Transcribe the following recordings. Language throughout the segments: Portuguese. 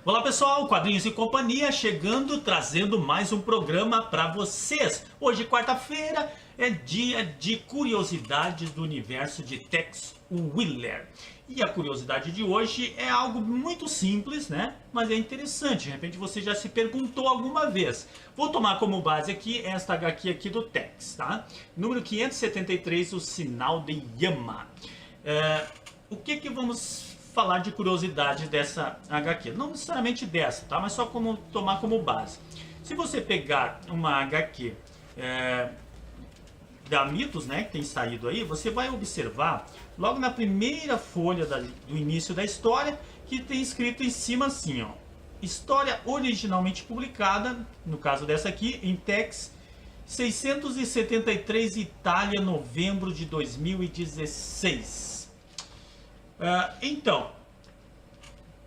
Olá pessoal, Quadrinhos e Companhia chegando, trazendo mais um programa para vocês. Hoje, quarta-feira, é dia de curiosidades do universo de Tex Willer. E a curiosidade de hoje é algo muito simples, né? Mas é interessante, de repente você já se perguntou alguma vez. Vou tomar como base aqui esta HQ aqui do Tex, tá? Número 573, o Sinal de Yama. O que vamos falar de curiosidade dessa HQ? Não necessariamente dessa, tá? Mas só como tomar como base. Se você pegar uma HQ da Mitos, né, que tem saído aí, você vai observar logo na primeira folha do início da história que tem escrito em cima assim, ó: história originalmente publicada, no caso dessa aqui, em Tex 673, Itália, novembro de 2016. Então,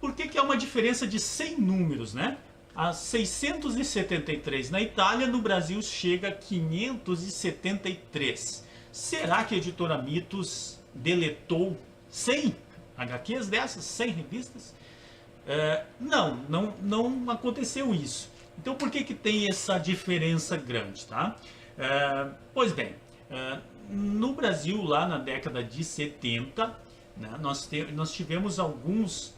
por que é uma diferença de 100 números, né? A 673 na Itália, no Brasil chega a 573. Será que a editora Mitos deletou 100 HQs dessas, 100 revistas? Não aconteceu isso. Então por que tem essa diferença grande, tá? Pois bem, no Brasil, lá na década de 70, né, nós tivemos alguns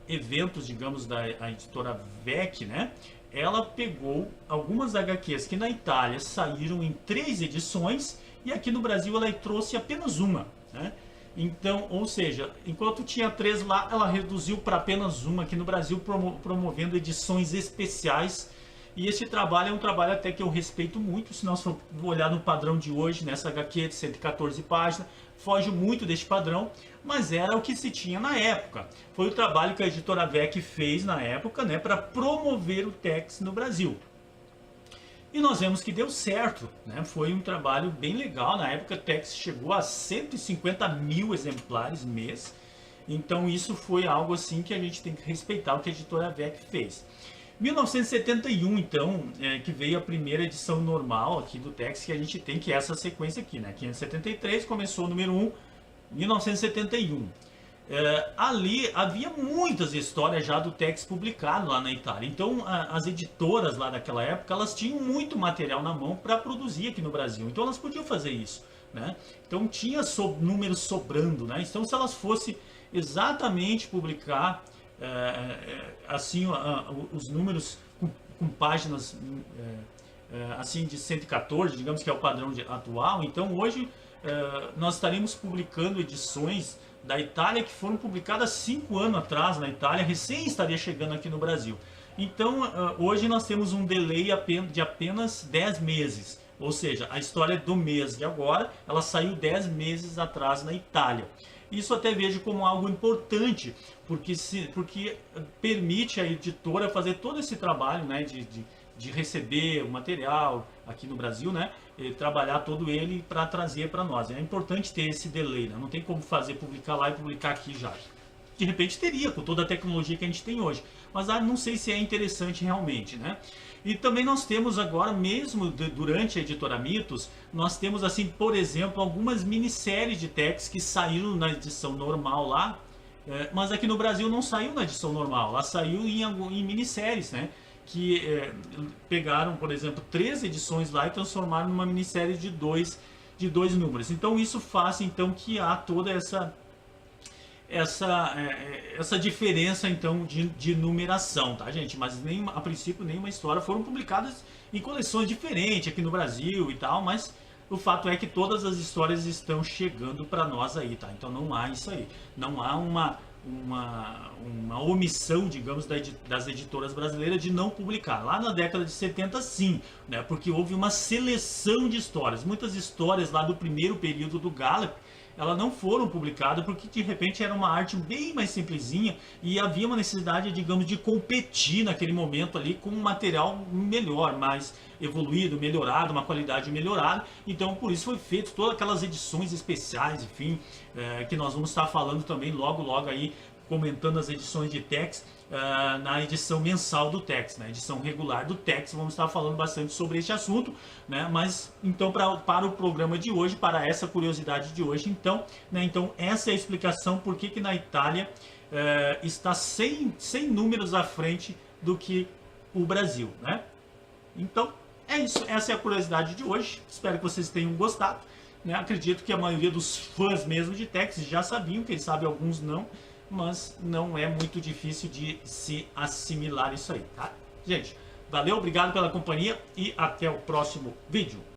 eventos, digamos, da editora VEC, né? Ela pegou algumas HQs que na Itália saíram em 3 edições e aqui no Brasil ela trouxe apenas uma, né? Então, ou seja, enquanto tinha 3 lá, ela reduziu para apenas uma aqui no Brasil, promovendo edições especiais. E esse trabalho é um trabalho até que eu respeito muito. Se nós for olhar no padrão de hoje, nessa HQ de 114 páginas, foge muito deste padrão, mas era o que se tinha na época. Foi o trabalho que a editora VEC fez na época, né, para promover o Tex no Brasil. E nós vemos que deu certo, né? Foi um trabalho bem legal. Na época o Tex chegou a 150 mil exemplares mês. Então isso foi algo assim que a gente tem que respeitar o que a editora VEC fez. 1971, então, que veio a primeira edição normal aqui do Tex, que a gente tem, que é essa sequência aqui, né? 573, começou o número 1, 1971. Ali havia muitas histórias já do Tex publicado lá na Itália. Então, as editoras lá daquela época, elas tinham muito material na mão para produzir aqui no Brasil. Então, elas podiam fazer isso, né? Então, tinha números sobrando, né? Então, se elas fossem exatamente publicar assim os números com páginas assim de 114, digamos que é o padrão atual, então hoje nós estaremos publicando edições da Itália que foram publicadas 5 anos atrás na Itália, recém estaria chegando aqui no Brasil. Então hoje nós temos um delay de apenas 10 meses, ou seja, a história do mês de agora, ela saiu 10 meses atrás na Itália. Isso até vejo como algo importante, porque permite a editora fazer todo esse trabalho, né, de receber o material aqui no Brasil, né, e trabalhar todo ele para trazer para nós. É importante ter esse delay, né? Não tem como publicar lá e publicar aqui já. De repente teria, com toda a tecnologia que a gente tem hoje, mas não sei se é interessante realmente, né? E também nós temos agora, mesmo durante a editora Mitos, nós temos assim, por exemplo, algumas minisséries de Tex que saíram na edição normal lá, mas aqui no Brasil não saiu na edição normal, ela saiu em minisséries, né? Que pegaram, por exemplo, 3 edições lá e transformaram numa minissérie de dois números. Então isso faz então que há toda essa diferença então de numeração, tá, gente? Mas a princípio nenhuma história foram publicadas em coleções diferentes aqui no Brasil e tal, mas o fato é que todas as histórias estão chegando para nós aí, tá? Então não há isso aí, não há uma omissão, digamos, das editoras brasileiras de não publicar. Lá na década de 70 sim, né? Porque houve uma seleção de histórias, muitas histórias lá do primeiro período do Gallop, elas não foram publicadas porque de repente era uma arte bem mais simplesinha e havia uma necessidade, digamos, de competir naquele momento ali com um material melhor, mais evoluído, melhorado, uma qualidade melhorada. Então por isso foi feito todas aquelas edições especiais, enfim, que nós vamos estar falando também logo aí, comentando as edições de Tex na edição mensal do Tex, na edição regular do Tex, vamos estar falando bastante sobre este assunto, né? Mas então para o programa de hoje, para essa curiosidade de hoje, então, né? Então essa é a explicação por que na Itália está 100 números à frente do que o Brasil, né? Então, é isso. Essa é a curiosidade de hoje. Espero que vocês tenham gostado, né? Acredito que a maioria dos fãs mesmo de Texas já sabiam, quem sabe alguns não, mas não é muito difícil de se assimilar isso aí, tá? Gente, valeu, obrigado pela companhia e até o próximo vídeo.